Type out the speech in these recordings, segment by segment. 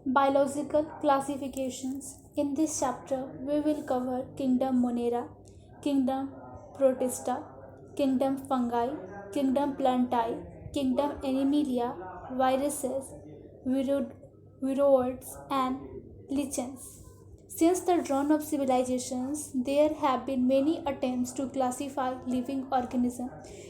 Biological classifications. In this chapter, we will cover Kingdom Monera, Kingdom Protista, Kingdom Fungi, Kingdom Plantae, Kingdom Animalia, viruses, viroids, and lichens. Since the dawn of civilizations, there have been many attempts to classify living organisms.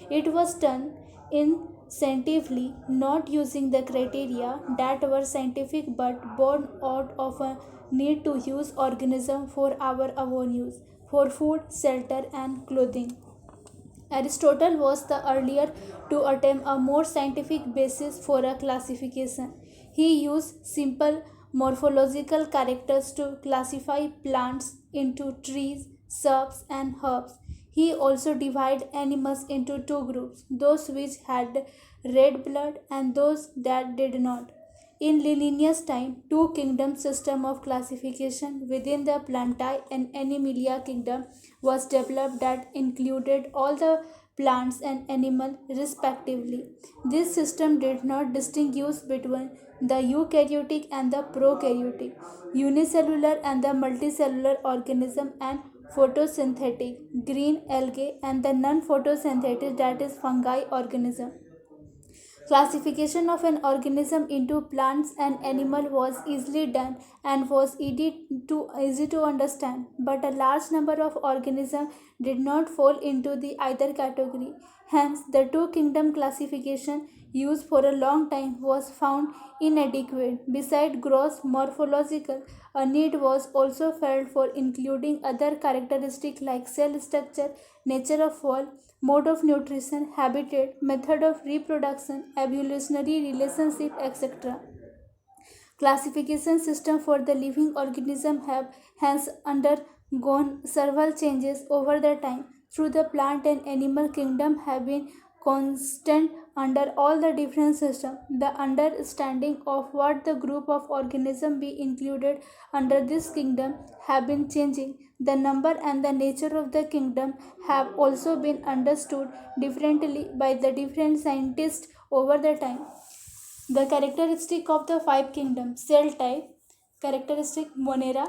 It was done instinctively, not using the criteria that were scientific but born out of a need to use organisms for our own use, for food, shelter, and clothing. Aristotle was the earlier to attempt a more scientific basis for a classification. He used simple morphological characters to classify plants into trees, shrubs, and herbs. He also divided animals into two groups, those which had red blood and those that did not. In Linnaeus' time, two kingdom system of classification within the Plantae and Animalia kingdom was developed that included all the plants and animals respectively. This system did not distinguish between the eukaryotic and the prokaryotic, unicellular and the multicellular organism, and photosynthetic, green algae, and the non-photosynthetic, that is fungi organism. Classification of an organism into plants and animal was easily done and was easy to understand, but a large number of organisms did not fall into the either category. Hence, the two kingdom classification used for a long time was found inadequate. Besides gross morphological, a need was also felt for including other characteristics like cell structure, nature of wall, mode of nutrition, habitat, method of reproduction, evolutionary relationship, etc. Classification system for the living organism have hence undergone several changes over the time. Through the plant and animal kingdom have been constant under all the different systems. The understanding of what the group of organism be included under this kingdom have been changing. The number and the nature of the kingdom have also been understood differently by the different scientists over the time. The characteristic of the five kingdoms: cell type, characteristic Monera,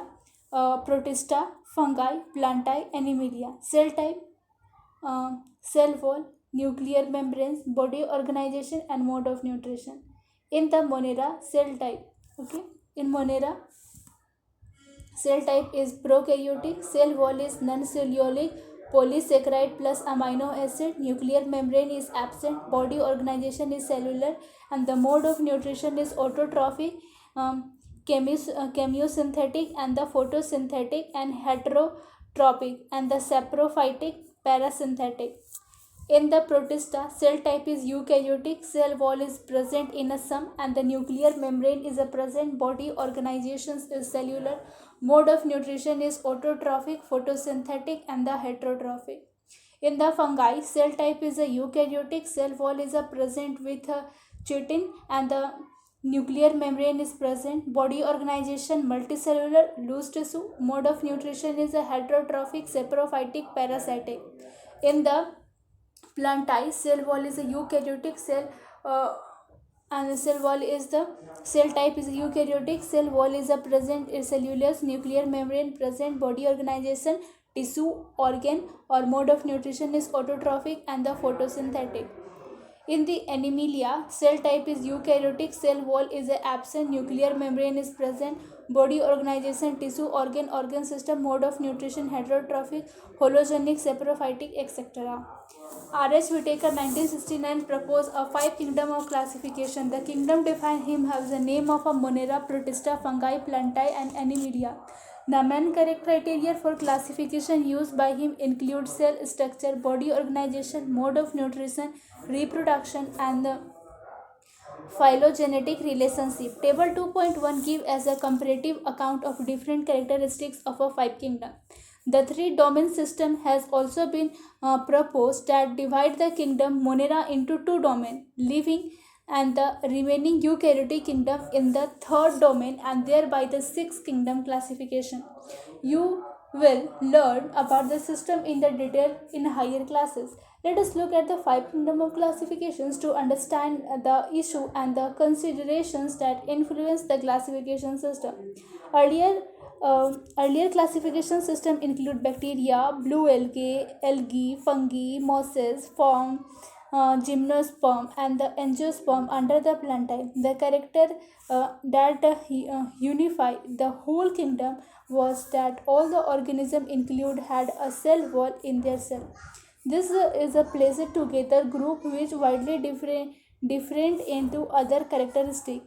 Protista, fungi, plantae, animalia. Cell type, cell wall, nuclear membranes, body organization, and mode of nutrition. In the Monera, cell type, okay, in Monera, cell type is prokaryotic, cell wall is non-cellulosic, polysaccharide plus amino acid, nuclear membrane is absent, body organization is cellular, and the mode of nutrition is autotrophic, chemiosynthetic, and the photosynthetic, and heterotrophic, and the saprophytic, parasynthetic. In the Protista, cell type is eukaryotic, cell wall is present in a sum, and the nuclear membrane is a present, body organization is cellular, mode of nutrition is autotrophic, photosynthetic, and the heterotrophic. In the fungi, cell type is a eukaryotic, cell wall is a present with a chitin, and the nuclear membrane is present, body organization multicellular, loose tissue, mode of nutrition is a heterotrophic, saprophytic, parasitic. In the Plantae, cell wall is a eukaryotic cell, and the cell wall is the cell type is eukaryotic. Cell wall is a present cellulose, nuclear membrane present, body organization, tissue, organ, or mode of nutrition is autotrophic, and the photosynthetic. In the Animalia, cell type is eukaryotic, cell wall is absent, nuclear membrane is present, body organization, tissue, organ system, mode of nutrition, heterotrophic, hologenic, saprophytic, etc. R.H. Whitaker 1969 proposed a five kingdom of classification. The kingdom defined him as the name of a Monera, Protista, fungi, plantae, and animalia. The main criteria for classification used by him include cell structure, body organization, mode of nutrition, reproduction, and the phylogenetic relationship. Table 2.1 gives as a comparative account of different characteristics of a five kingdom. The three domain system has also been proposed that divide the kingdom Monera into two domains, living and the remaining eukaryotic kingdom in the third domain, and thereby the sixth kingdom classification. You will learn about the system in the detail in higher classes. Let us look at the five kingdom of classifications to understand the issue and the considerations that influence the classification system. Earlier classification system include bacteria, blue algae, fungi, mosses, form, gymnosperm, and the angiosperm under the plantae. The character that unify the whole kingdom was that all the organism include had a cell wall in their cell. This is a placed together group which widely different into other characteristic.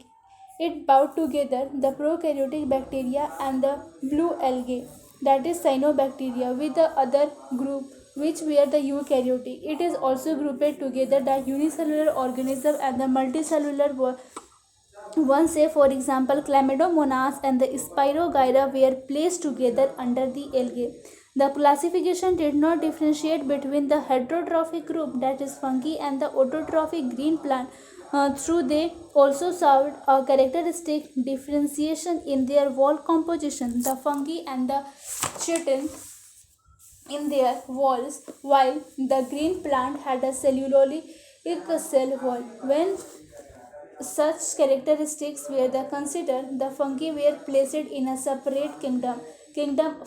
It bound together the prokaryotic bacteria and the blue algae, that is cyanobacteria, with the other group which were the eukaryotic. It is also grouped together the unicellular organism and the multicellular one. Say for example chlamydomonas and the spirogyra were placed together under the algae. The classification did not differentiate between the heterotrophic group, that is fungi, and the autotrophic green plant. Through they also served a characteristic differentiation in their wall composition. The fungi and the chitin in their walls, while the green plant had a cellulosic cell wall. When such characteristics were considered, the fungi were placed in a separate kingdom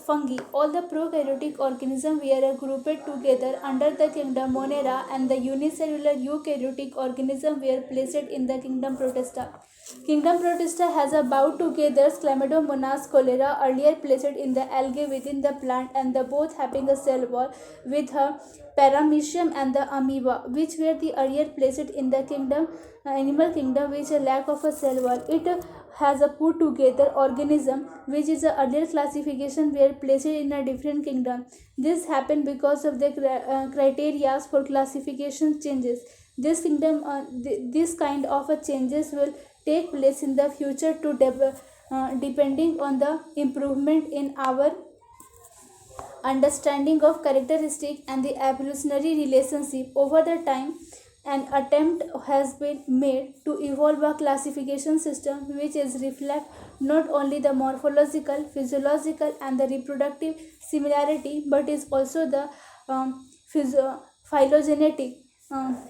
fungi. All the prokaryotic organisms were grouped together under the kingdom Monera, and the unicellular eukaryotic organisms were placed in the kingdom Protista. Kingdom Protista has a bound together Chlamydomonas cholera, earlier placed in the algae within the plant, and the both having a cell wall with a paramecium and the amoeba, which were the earlier placed in the kingdom animal kingdom, which a lack of a cell wall. It has a put together organism, which is a earlier classification were placed in a different kingdom. This happened because of the criteria for classification changes. This kind of changes will take place in the future to depending on the improvement in our understanding of characteristic and the evolutionary relationship. Over the time, an attempt has been made to evolve a classification system which is reflect not only the morphological, physiological, and the reproductive similarity, but is also the phylogenetic.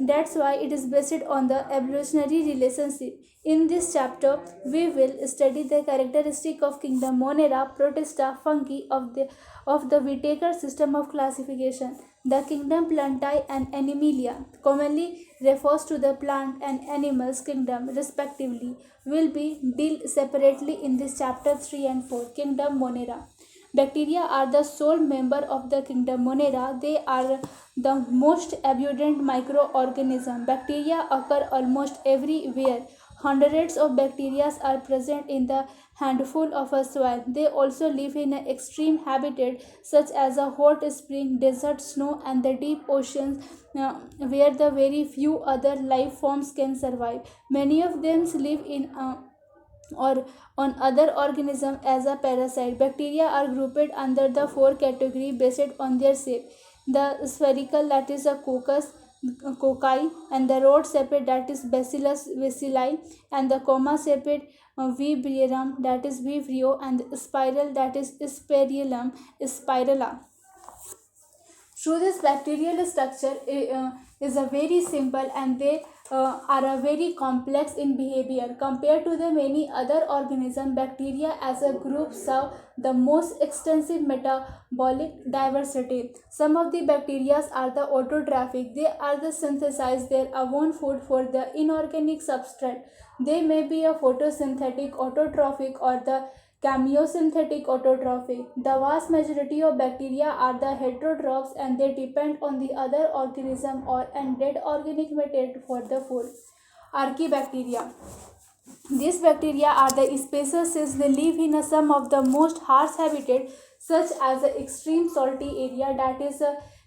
That's why it is based on the evolutionary relationship. In this chapter, we will study the characteristic of kingdom Monera, Protista, fungi of the Whittaker system of classification. The kingdom Plantae and Animalia, commonly refers to the plant and animals kingdom respectively, will be dealt separately in this chapter 3 and 4. Kingdom Monera. Bacteria are the sole member of the kingdom Monera. They are the most abundant microorganism. Bacteria occur almost everywhere. Hundreds of bacteria are present in the handful of a soil. They also live in an extreme habitat such as a hot spring, desert, snow, and the deep oceans, where the very few other life forms can survive. Many of them live in or on other organisms as a parasite. Bacteria are grouped under the four categories based on their shape. The spherical, that is a coccus cocci, and the rod shaped, that is bacillus bacilli, and the comma shaped vibrium, that is vibrio, and the spiral, that is spirillum spirala. Through this bacterial structure is a very simple, and they are a very complex in behavior compared to the many other organisms. Bacteria as a group serve the most extensive metabolic diversity. Some of the bacteria are the autotrophic. They are the synthesize their own food for the inorganic substrate. They may be a photosynthetic autotrophic or the chemiosynthetic autotrophic. The vast majority of bacteria are the heterotrophs, and they depend on the other organism or and dead organic matter for the food. Archaebacteria. These bacteria are the species. They live in some of the most harsh habitats, such as the extreme salty area, that is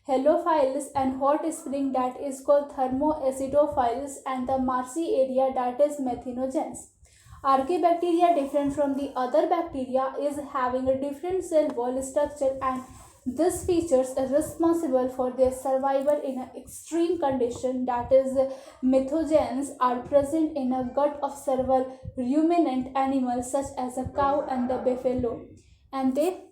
halophiles, and hot spring, that is called thermoacidophiles, and the marshy area, that is methanogens. Archaebacteria, different from the other bacteria, is having a different cell wall structure, and this features are responsible for their survival in an extreme condition, that is methogens are present in a gut of several ruminant animals such as a cow and the buffalo, and they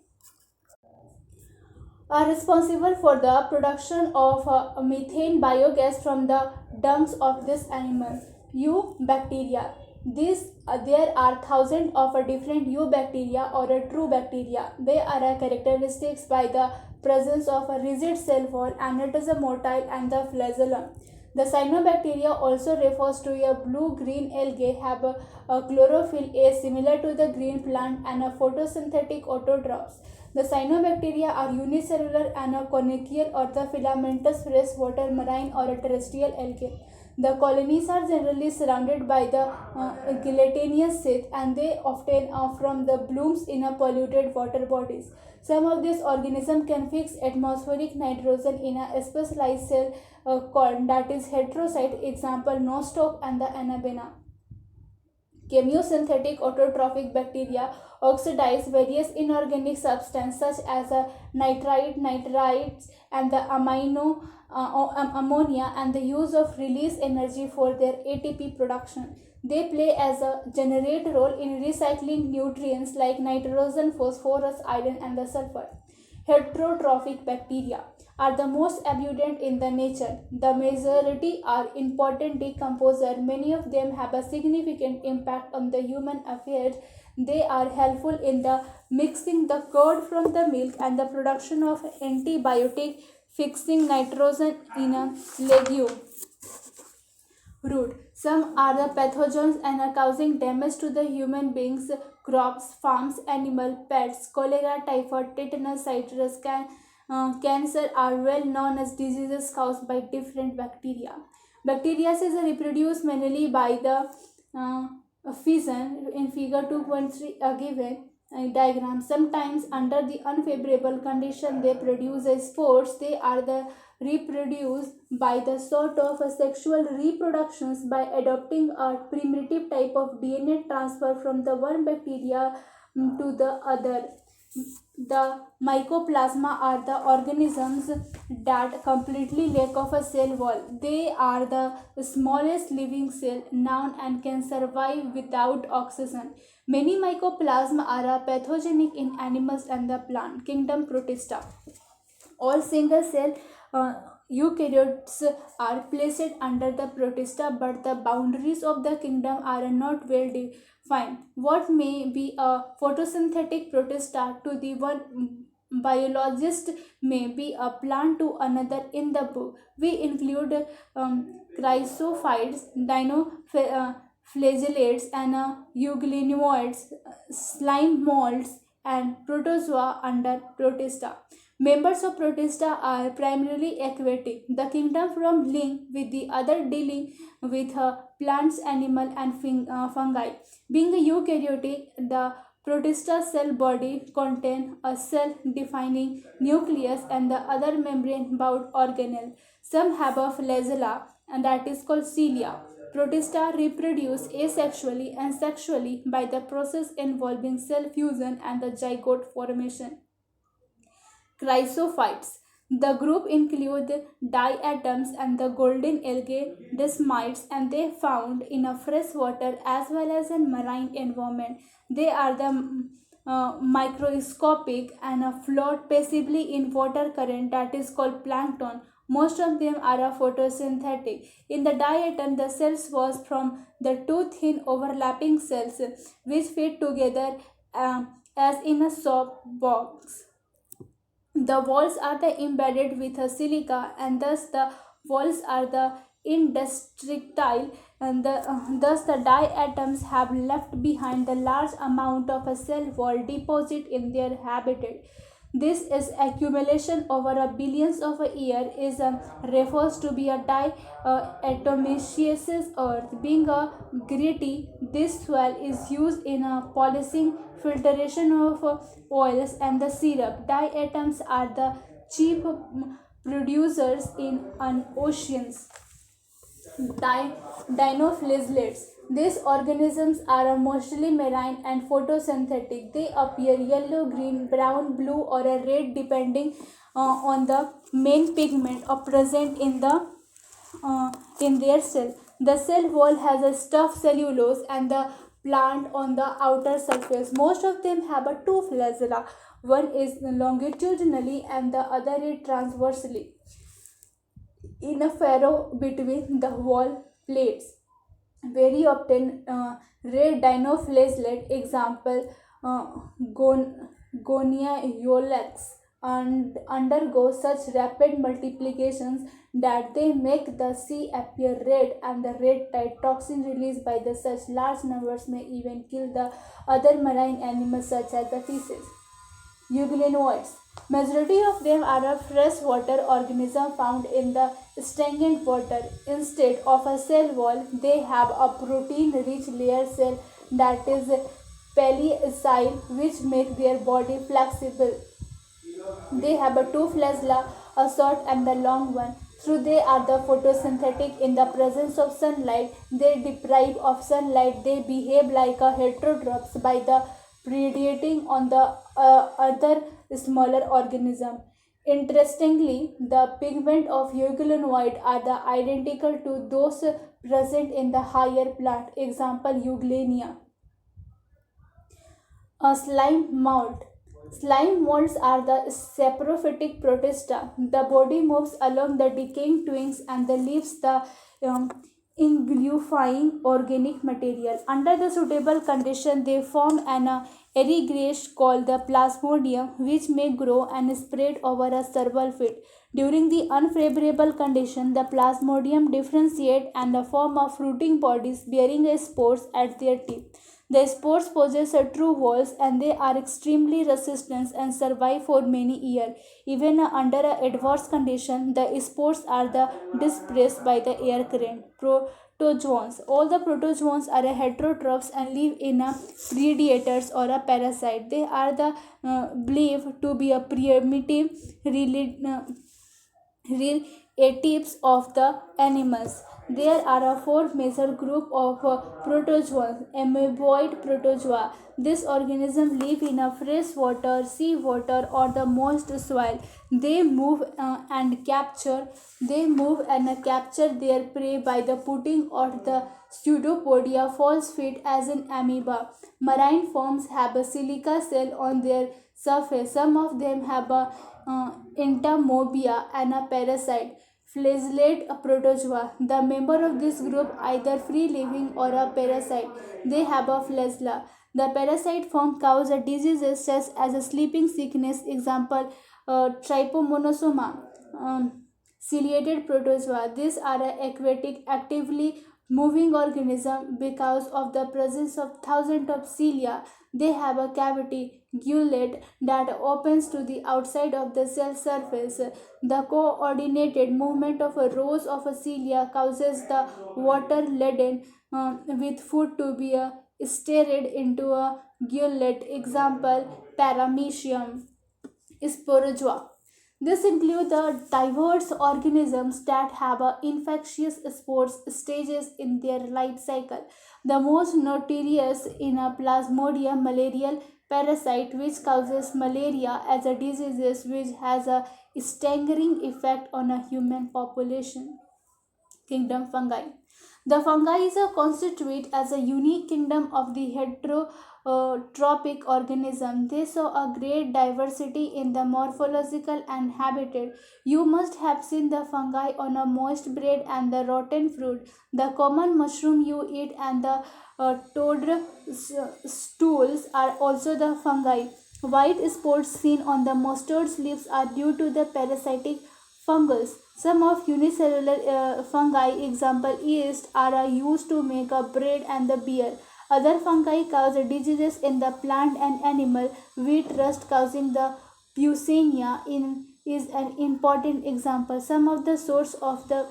are responsible for the production of methane biogas from the dungs of this animal. Eubacteria. There are thousands of different eubacteria or true bacteria. They are characterized by the presence of a rigid cell wall, anatomy motile, and the flagellum. The cyanobacteria, also refers to a blue-green algae, have a chlorophyll A similar to the green plant and a photosynthetic autotrophs. The cyanobacteria are unicellular and a conical or the filamentous freshwater marine or a terrestrial algae. The colonies are generally surrounded by the gelatinous sheath, and they often are from the blooms in a polluted water bodies. Some of these organisms can fix atmospheric nitrogen in a specialized cell called that is heterocyte, example nostoc and the anabena. Chemosynthetic autotrophic bacteria oxidize various inorganic substances such as nitrites, and the ammonia, and the use of release energy for their ATP production. They play as a generate role in recycling nutrients like nitrogen, phosphorus, iron, and the sulfur. Heterotrophic bacteria are the most abundant in the nature. The majority are important decomposers. Many of them have a significant impact on the human affairs. They are helpful in the mixing the curd from the milk and the production of antibiotic, fixing nitrogen in a legume root. Some are the pathogens and are causing damage to the human beings, crops, farms, animal, pets. Cholera, typhoid, tetanus, citrus, cancer are well known as diseases caused by different bacteria. Bacteria is reproduced mainly by the fission in figure 2.3 given diagram. Sometimes under the unfavorable condition they produce spores. They are the reproduced by the sort of a sexual reproductions by adopting a primitive type of DNA transfer from the one bacteria to the other. The mycoplasma are the organisms that completely lack of a cell wall. They are the smallest living cell known and can survive without oxygen. Many mycoplasma are pathogenic in animals and the plant kingdom. Protista. All single cell eukaryotes are placed under the protista, but the boundaries of the kingdom are not well defined. What may be a photosynthetic protista to the one biologist may be a plant to another. In the book, we include chrysophytes, dinoflagellates, and euglenoids, slime molds, and protozoa under protista. Members of Protista are primarily aquatic. The kingdom from link with the other dealing with plants, animal, and fungi. Being eukaryotic, the Protista cell body contain a cell-defining nucleus and the other membrane-bound organelle. Some have a flagella, and that is called cilia. Protista reproduce asexually and sexually by the process involving cell fusion and the zygote formation. Chrysophytes. The group include diatoms and the golden algae, desmites, and they found in a freshwater as well as in marine environment. They are the microscopic and float passively in water current that is called plankton. Most of them are photosynthetic. In the diatom, the cells was from the two thin overlapping cells which fit together as in a soap box. The walls are the embedded with a silica, and thus the walls are the indestructible, and thus the diatoms have left behind the large amount of a cell wall deposit in their habitat. This is accumulation over a billions of a year is refers to be a diatomaceous earth. Being a gritty, this soil is used in a polishing, filtration of oils and the syrup. Diatoms are the chief producers in an oceans. Dinoflagellates. These organisms are mostly marine and photosynthetic. They appear yellow, green, brown, blue, or a red depending on the main pigment or present in their cell. The cell wall has a stuffed cellulose, and the plant on the outer surface. Most of them have a two flagella. One is longitudinally and the other is transversely in a furrow between the wall plates. Very often, red dinoflagellate, example, uh, Gonia ilex, and undergo such rapid multiplications that they make the sea appear red, and the red tide toxin released by the such large numbers may even kill the other marine animals such as the fishes. Euglenoids. Majority of them are a freshwater organism found in the stagnant water. Instead of a cell wall, they have a protein-rich layer cell that is paleocyl, which make their body flexible. They have a two flagella, a short and the long one. Through they are the photosynthetic in the presence of sunlight. They deprive of sunlight. They behave like a heterotrophs by the predating on the other smaller organism. Interestingly, the pigment of euglenoid are the identical to those present in the higher plant. Example, euglenia. A slime mold. Slime molds are the saprophytic protista. The body moves along the decaying twigs and the leaves the um, inglifying organic material. Under the suitable condition, they form an aggregate called the plasmodium, which may grow and spread over a several feet. During the unfavorable condition, the plasmodium differentiate and form of fruiting bodies bearing a spores at their tip. The spores possess a true walls and they are extremely resistant and survive for many years. Even under a adverse condition, the spores are dispersed by the air current. Protozoans. All the protozoans are heterotrophs and live in a predators or a parasite. They are believed to be a primitive relatives of the animals. There are four major group of protozoans. Amoeboid protozoa. This organism live in a fresh water, sea water, or the moist soil. They move and capture. They move and capture their prey by the putting of the pseudopodia false feet as in amoeba. Marine forms have a silica cell on their surface. Some of them have a entomobia and a parasite. Flagellate protozoa. The member of this group either free living or a parasite. They have a flagella. The parasite form cause diseases such as a sleeping sickness. Example, trypomonosoma. Ciliated protozoa. These are aquatic, actively moving organism because of the presence of thousands of cilia. They have a cavity gullet that opens to the outside of the cell surface. The coordinated movement of a rows of a cilia causes the water laden with food to be stirred into a gullet. Example, paramecium. Sporozoa. This includes the diverse organisms that have infectious spores stages in their life cycle. The most notorious in a Plasmodium malarial parasite, which causes malaria as a disease which has a staggering effect on a human population. Kingdom fungi. The fungi is a constitute as a unique kingdom of the heterotrophic organism. They show a great diversity in the morphological and habitat. You must have seen the fungi on a moist bread and the rotten fruit, the common mushroom you eat, and the toad stools are also the fungi. White spots seen on the mustard leaves are due to the parasitic fungus. Some of unicellular fungi, example yeast, are used to make a bread and the beer. Other fungi cause diseases in the plant and animal. Wheat rust causing the Puccinia in is an important example. Some of the source of the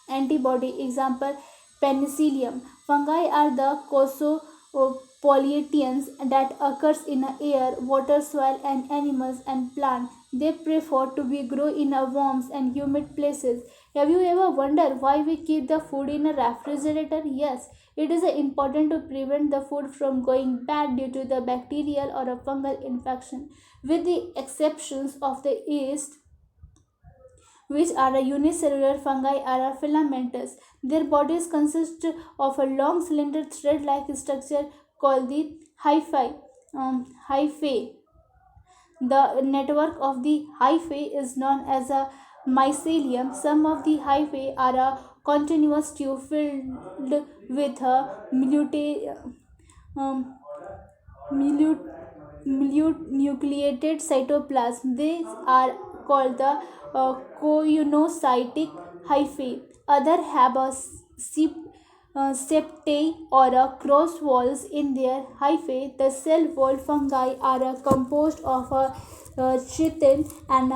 antibody, example penicillium. Fungi are the cosmopolitans that occurs in air, water, soil, and animals and plants. They prefer to be grow in warm and humid places. Have you ever wondered why we keep the food in a refrigerator? Yes, it is important to prevent the food from going bad due to the bacterial or a fungal infection. With the exceptions of the yeast, which are a unicellular fungi are a filamentous. Their bodies consist of a long cylinder thread-like structure called the hyphae. The network of the hyphae is known as a mycelium. Some of the hyphae are a continuous tube filled with a um, minute, nucleated cytoplasm. These are called the coinocytic hyphae. Other have a septae or a cross walls in their hyphae. The cell wall fungi are composed of a chitin and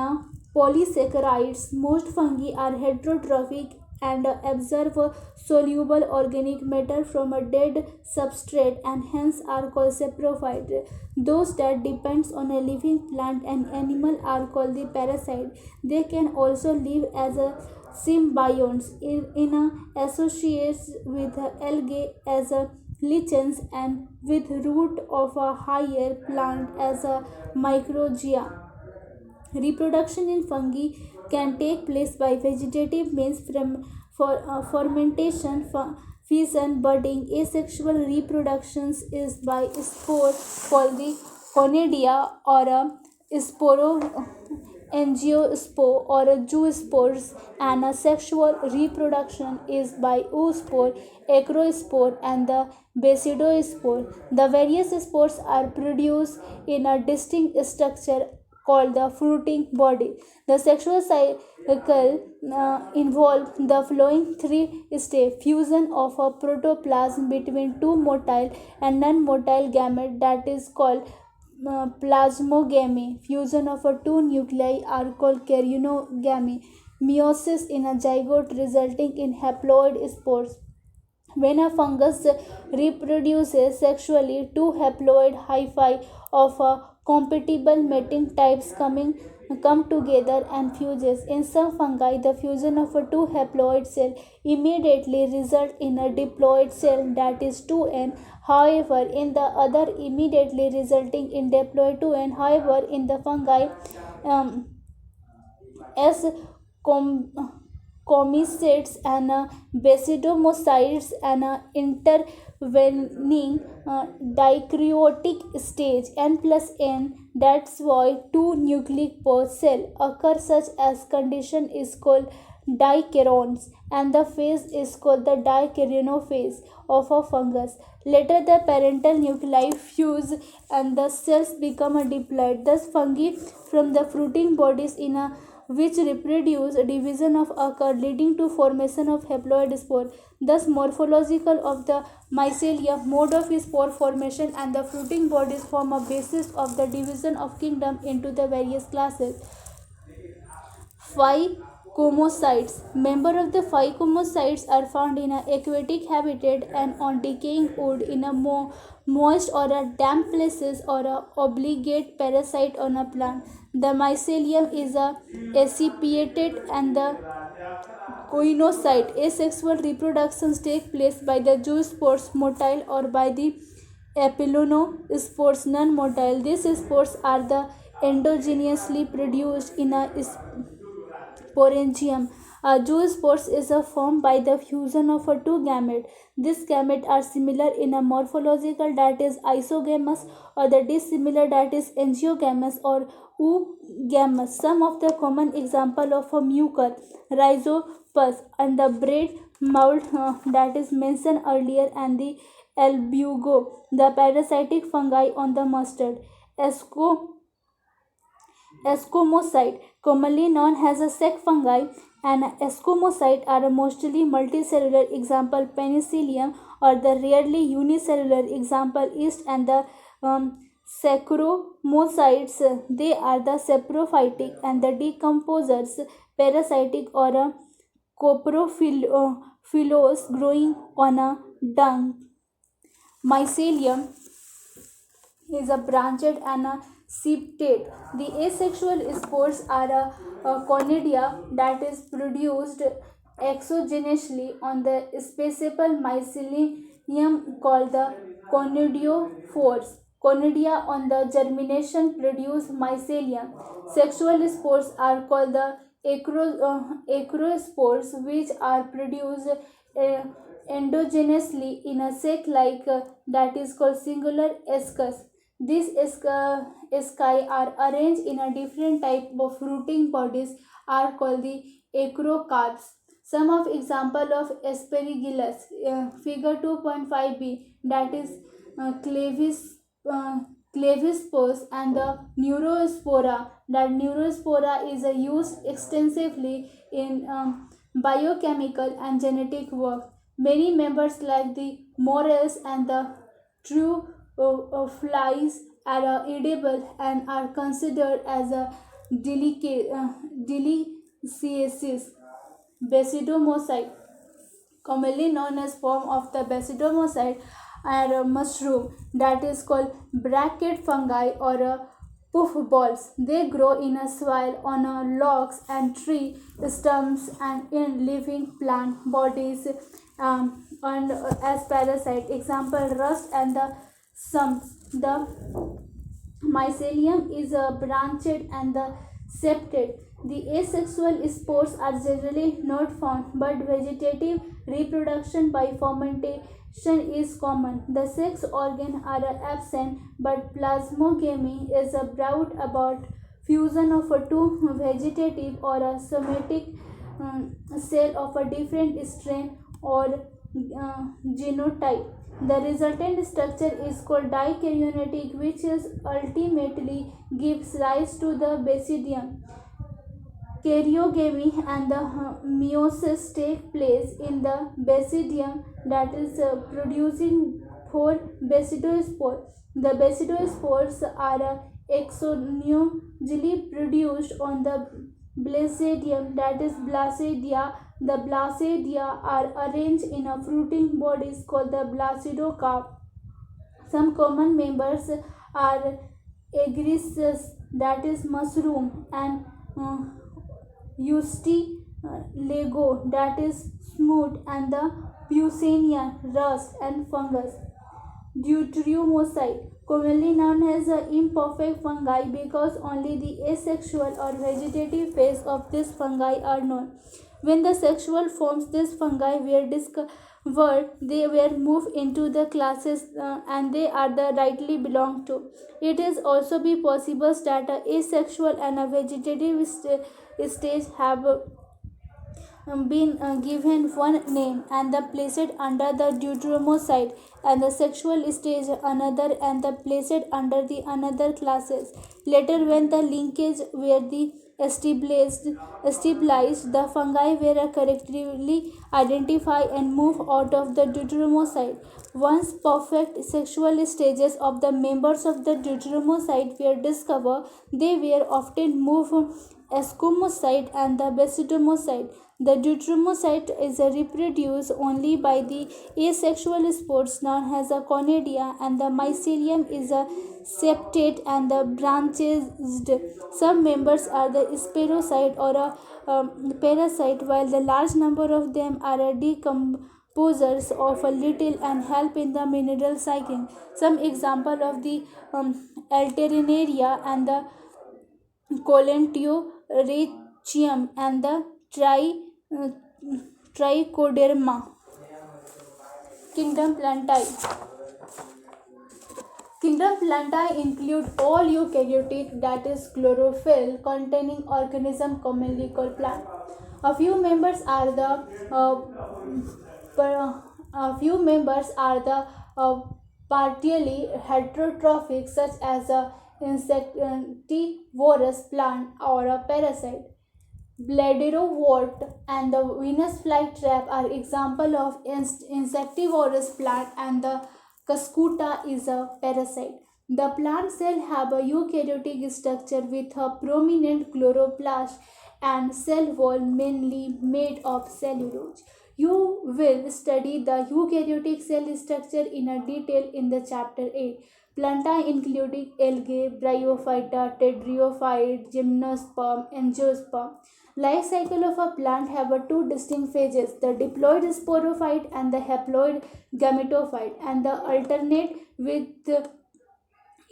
polysaccharides. Most fungi are heterotrophic and absorb soluble organic matter from a dead substrate and hence are called saprophyte. Those that depends on a living plant and animal are called the parasite. They can also live as a symbionts in a associates with algae as a lichens and with root of a higher plant as a microgia. Reproduction in fungi can take place by vegetative means from fermentation, fission, budding. Asexual reproduction is by spore called the conidia or a sporo angiosperm or a zoospores, and a sexual reproduction is by oospore, acrospore, and the basidospore. The various spores are produced in a distinct structure called the fruiting body. The sexual cycle involves the following three steps: fusion of a protoplasm between two motile and non-motile gamete, that is called plasmogamy. Fusion of a two nuclei are called karyonogamy. Meiosis in a zygote resulting in haploid spores. When a fungus reproduces sexually, two haploid hyphae of a compatible mating types come together and fuses. In some fungi, the fusion of a two haploid cell immediately results in a diploid cell, that is 2n. However, in the other immediately resulting in diploid 2n. However, in the fungi um, as com- comicids and basidomycites and intervening dikaryotic stage n plus n. That's why two nucleic pod cell occur. Such as condition is called dikaryones and the phase is called the dikaryonophase of a fungus. Later the parental nuclei fuse and the cells become a diploid. Thus fungi from the fruiting bodies in a which reproduce division of occur, leading to formation of haploid spore. Thus morphological of the mycelium, mode of spore formation, and the fruiting bodies form a basis of the division of kingdom into the various classes. Phycomocytes. Members of the phycomocytes are found in an aquatic habitat and on decaying wood in a moist or a damp places or a obligate parasite on a plant. The mycelium is a acipiated and the coinocyte. Asexual reproductions take place by the zoospores motile or by the spores non-motile. These spores are the endogenously produced in a sporangium. A zoospore is formed by the fusion of a two gametes. These gametes are similar in a morphological, that is isogamous, or the dissimilar, that is angiogamous or oogamous. Some of the common example of a mucor, rhizopus, and the bread mold that is mentioned earlier, and the albugo, the parasitic fungi on the mustard. Esco Escomocyte, commonly known as a sac fungi, and escomocyte are a mostly multicellular, example penicillium, or the rarely unicellular, example yeast, and the saccharomyces. They are the saprophytic and the decomposers, parasitic or a coprophilous, growing on a dung. Mycelium is a branched and a septate. The asexual spores are a conidia that is produced exogenously on the special mycelium called the conidiophores. Conidia on the germination produce mycelium. Sexual spores are called the acrospores which are produced uh, endogenously in a sac like that is called singular ascus. These asci are arranged in a different type of fruiting bodies are called the acrocarps. Some of example of aspergillus, figure 2.5b, that is clavis, uh, clavispose, and the neurospora. That neurospora is used extensively in biochemical and genetic work. Many members like the morels and the true flies are edible and are considered as a delicacies. Basidomycete, commonly known as form of the basidomycete, are a mushroom that is called bracket fungi or a puff balls. They grow in a soil, on a logs and tree stumps, and in living plant bodies, and as parasite. Example: rust and the stumps. The mycelium is branched and the septate. The asexual spores are generally not found, but vegetative reproduction by fermentation is common. The sex organs are absent, but plasmogamy is brought about fusion of a two vegetative or a somatic cell of a different strain or genotype. The resultant structure is called dikaryotic, which is ultimately gives rise to the basidium. Karyogamy and the meiosis take place in the basidium, that is producing four basidospores. The basidospores are exoneally produced on the basidium, that is blasedia. The blasedia are arranged in a fruiting bodies called the blasidocarp. Some common members are agrisus, that is mushroom, and uh, Eusti lego, that is smooth, and the Puccinia rust and fungus. Deuteromocyte, commonly known as imperfect fungi because only the asexual or vegetative phase of this fungi are known. When the sexual forms this fungi were discovered, they were moved into the classes and they are the rightly belong to. It is also be possible that a asexual and a vegetative stage have been given one name and the placed under the deuteromocyte, and the sexual stage another and the placed under the another classes. Later, when the linkage were the stabilized, the fungi were correctly identified and moved out of the deuteromocyte. Once perfect sexual stages of the members of the deuteromocyte were discovered, they were often moved escomocyte and the basidomocyte. The deuteromocyte is reproduced only by the asexual spores known as a conidia, and the mycelium is a septate and the branched. Some members are the spirocyte or a parasite, while the large number of them are a decomposers of a little and help in the mineral cycling. Some example of the Alternaria and the Colentio and the uh, Trichoderma. Kingdom Plantae. Kingdom Plantae include all eukaryotic, that is chlorophyll containing organism commonly called plant. A few members are the per- a few members are the partially heterotrophic, such as a insectivorous plant or a parasite. Bladderwort and the Venus flytrap are example of insectivorous plant, and the Cuscuta is a parasite. The plant cell have a eukaryotic structure with a prominent chloroplast and cell wall mainly made of cellulose. You will study the eukaryotic cell structure in a detail in the chapter 8. Plantae including algae, bryophyta, pteridophyte, gymnosperm, angiosperm. Life cycle of a plant have a two distinct phases: the diploid sporophyte and the haploid gametophyte, and the alternate with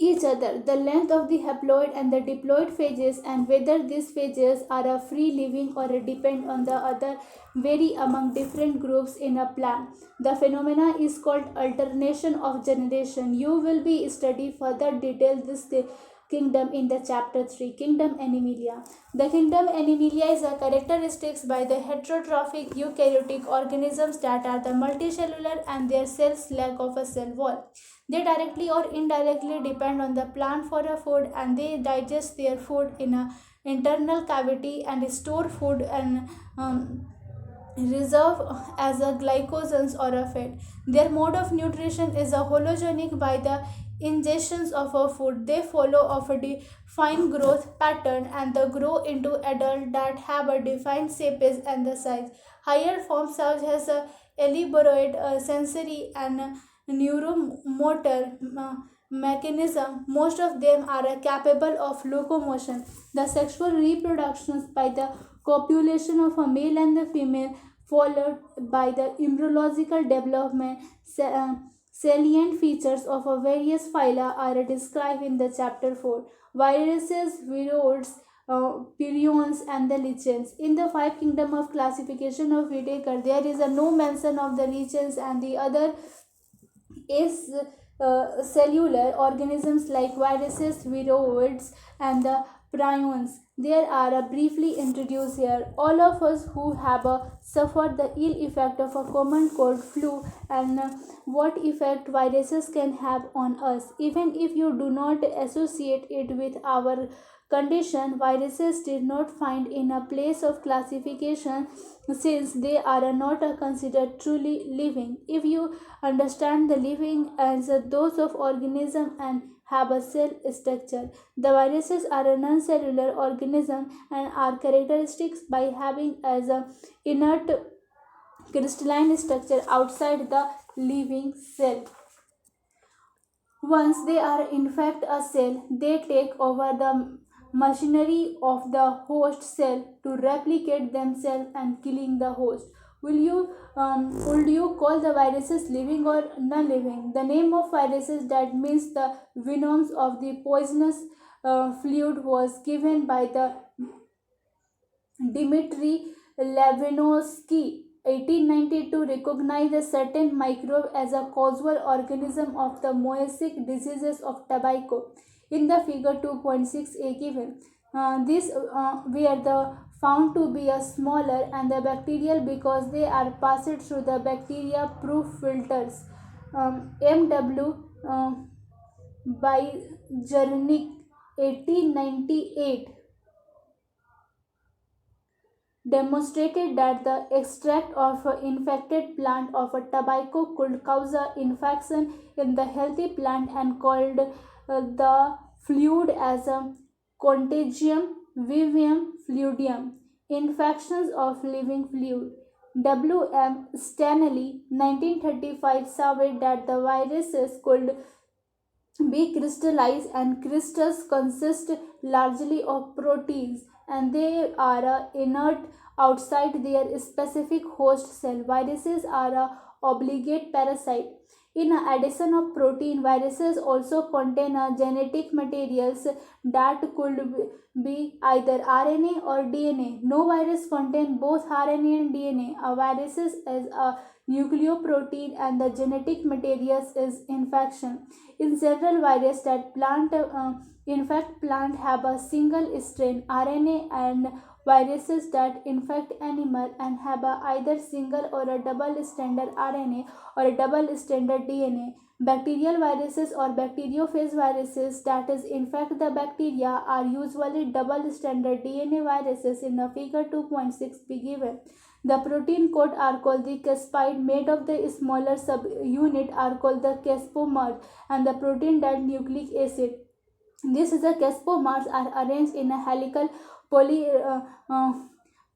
each other, the length of the haploid and the diploid phases, and whether these phases are a free living or a depend on the other vary among different groups in a plant. The phenomena is called alternation of generation. You will be study further detail this kingdom in the chapter 3, kingdom animalia. The kingdom animalia is a characteristics by the heterotrophic eukaryotic organisms that are the multicellular and their cells lack of a cell wall. They directly or indirectly depend on the plant for a food, and they digest their food in a internal cavity and store food and reserve as a glycogens or a fat. Their mode of nutrition is a hologenic by the ingestions of a food. They follow of a defined growth pattern and they grow into adult that have a defined shape and the size. Higher forms such as a elaborate sensory and neuromotor mechanism. Most of them are capable of locomotion. The sexual reproductions by the copulation of a male and the female, followed by the embryological development. Salient features of a various phyla are described in the chapter 4. Viruses, viroids, prions, and the lichens. In the five kingdom of classification of Whitaker, there is a no mention of the lichens and the other is cellular organisms like viruses, viroids, and the prions. There are briefly introduced here. All of us who have suffered the ill effect of a common cold, flu, and what effect viruses can have on us. Even if you do not associate it with our condition, viruses did not find in a place of classification since they are not considered truly living. If you understand the living as those of organism and have a cell structure, the viruses are a non-cellular organism and are characteristics by having as a inert crystalline structure outside the living cell. Once they are infect a cell, they take over the machinery of the host cell to replicate themselves and killing the host. Would you call the viruses living or non-living? The name of viruses that means the venoms of the poisonous fluid was given by the Dmitry Levinovsky 1892 recognized a certain microbe as a causal organism of the mosaic diseases of tobacco in the figure 2.6a given. These were the found to be a smaller and the bacterial because they are passed through the bacteria proof filters. MW by Jernik 1898 demonstrated that the extract of an infected plant of a tobacco could cause an infection in the healthy plant and called the fluid as a contagium vivium fluidium, infections of living fluid. W.M. Stanley 1935 surveyed that the viruses could be crystallized and crystals consist largely of proteins and they are inert outside their specific host cell. Viruses are a obligate parasite. In addition of protein, viruses also contain genetic materials that could be either RNA or DNA. No virus contains both RNA and DNA. A virus is a nucleoprotein and the genetic materials is infection. In several viruses that infect plant have a single strain RNA and viruses that infect animal and have either single or a double stranded RNA or a double stranded DNA. Bacterial viruses or bacteriophage viruses that is infect the bacteria are usually double stranded DNA viruses in the figure 2.6 be given. The protein coat are called the caspide made of the smaller subunit are called the caspomers and the protein that nucleic acid. This is the caspomers are arranged in a helical uh,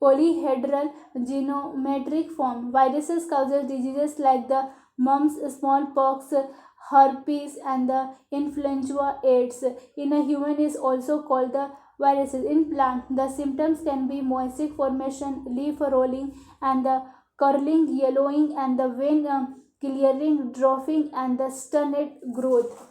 polyhedral geometric form. Viruses causes diseases like the mumps, smallpox, herpes, and the influenza. AIDS in a human is also called the viruses. In plant, the symptoms can be mosaic formation, leaf rolling, and the curling, yellowing, and the vein clearing, dropping, and the sternate growth.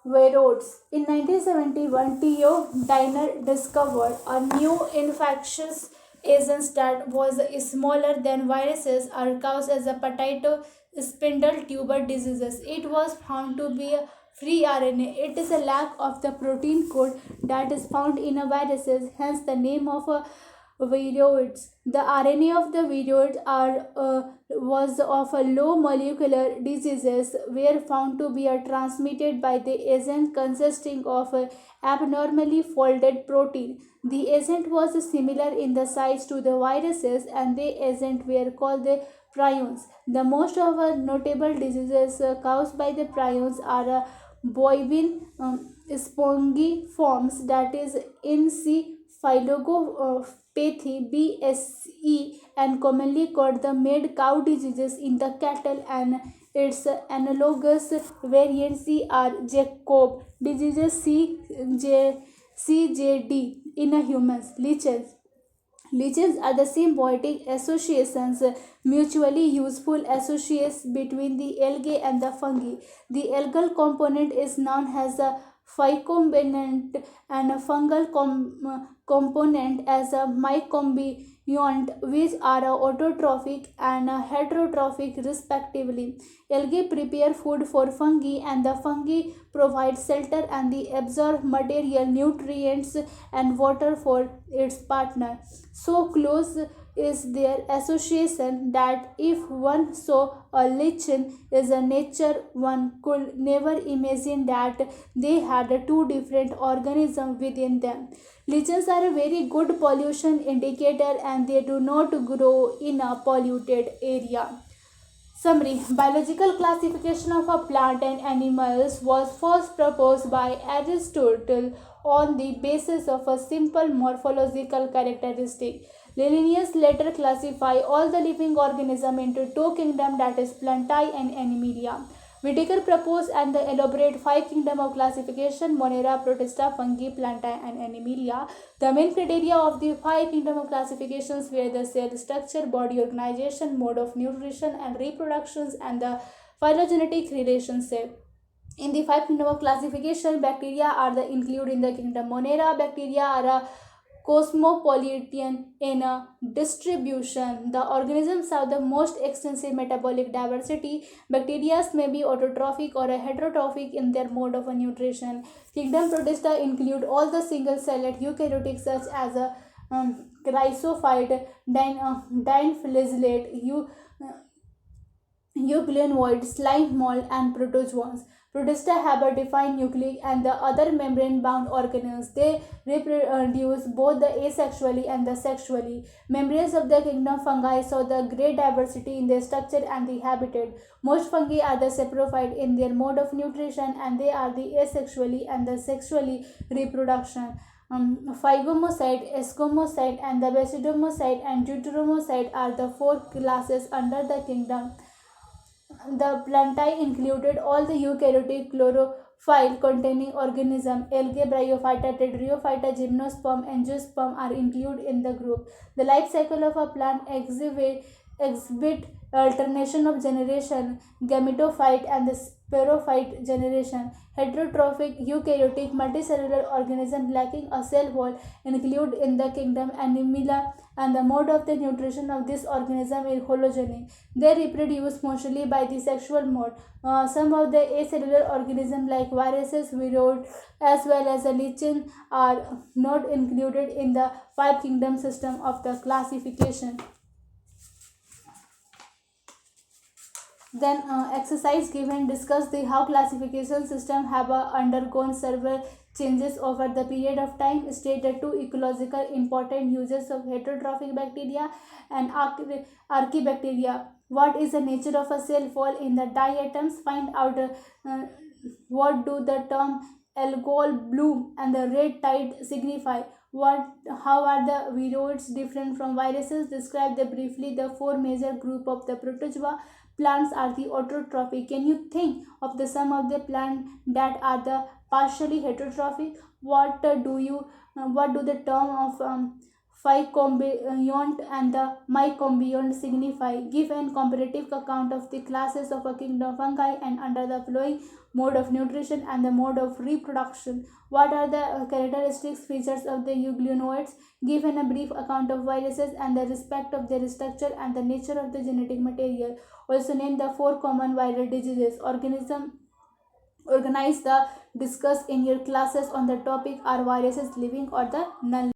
Viroids. In 1971, Theo Diner discovered a new infectious agent that was smaller than viruses or caused as a potato spindle tuber diseases. It was found to be a free RNA. It is a lack of the protein code that is found in a viruses, hence the name of a viroids. The RNA of the viroids was of a low molecular diseases were found to be transmitted by the agent consisting of a abnormally folded protein. The agent was similar in the size to the viruses and the agent were called the prions. The most of notable diseases caused by the prions are bovine spongiforms, that is encephalopathy BSE, and commonly called the mad cow diseases in the cattle, and its analogous variants are Jacob diseases CJD in a humans. Lichens are the symbiotic associations, mutually useful associates between the algae and the fungi. The algal component is known as a phycomponent and a fungal component as a mycombiont, which are autotrophic and heterotrophic respectively. Algae prepare food for fungi, and the fungi provide shelter and the absorb material, nutrients, and water for its partner. So close is their association that if one saw a lichen is a nature, one could never imagine that they had two different organisms within them. Lichens are a very good pollution indicator and they do not grow in a polluted area. Summary. Biological classification of a plant and animals was first proposed by Aristotle on the basis of a simple morphological characteristic. Linnaeus later classified all the living organisms into two kingdoms, that is Plantae and Animalia. Whitaker proposed and the elaborate five kingdom of classification: Monera, Protista, Fungi, Plantae, and Animalia. The main criteria of the five kingdom of classifications were the cell structure, body organization, mode of nutrition and reproductions, and the phylogenetic relationship. In the five kingdom of classification, bacteria are the include in the kingdom Monera. Bacteria are a cosmopolitan in a distribution. The organisms have the most extensive metabolic diversity. Bacteria may be autotrophic or heterotrophic in their mode of nutrition. Kingdom Protista include all the single-celled eukaryotic such as a chrysophyte, dinoflagellate, euglenoid, slime mold, and protozoans. Protista have a defined nuclei and the other membrane-bound organelles. They reproduce both the asexually and the sexually. Members of the kingdom fungi show the great diversity in their structure and the habitat. Most fungi are the saprophyte in their mode of nutrition, and they are the asexually and the sexually reproduction. Phygomocyte, Escomocyte, and the Basidomocyte and Deuteromocyte are the four classes under the kingdom. The plantae included all the eukaryotic chlorophyll containing organisms. Algae, bryophyta, pteridophyta, gymnosperm, and angiosperm are included in the group. The life cycle of a plant exhibit alternation of generation, gametophyte and the sporophyte generation. Heterotrophic eukaryotic multicellular organism lacking a cell wall include in the kingdom Animalia, and the mode of the nutrition of this organism is hologenic. They reproduce mostly by the sexual mode. Some of the acellular organisms like viruses, viroid, as well as the lichen are not included in the five kingdom system of the classification. Then exercise given discuss the how classification system have undergone several changes over the period of time. State the two ecological important uses of heterotrophic bacteria and archibacteria. What is the nature of a cell wall in the diatoms? Find out what do the term algal bloom and the red tide signify. How are the viroids different from viruses? Describe the briefly the four major group of the protozoa. Plants are the autotrophic. Can you think of the some of the plants that are the partially heterotrophic? What do the term of phycombiont and the mycombiont signify. Give an comparative account of the classes of a kingdom of fungi and under the following mode of nutrition and the mode of reproduction. What are the characteristics features of the euglenoids? Given a brief account of viruses and the respect of their structure and the nature of the genetic material. Also name the four common viral diseases. Organize the discuss in your classes on the topic, are viruses living or the non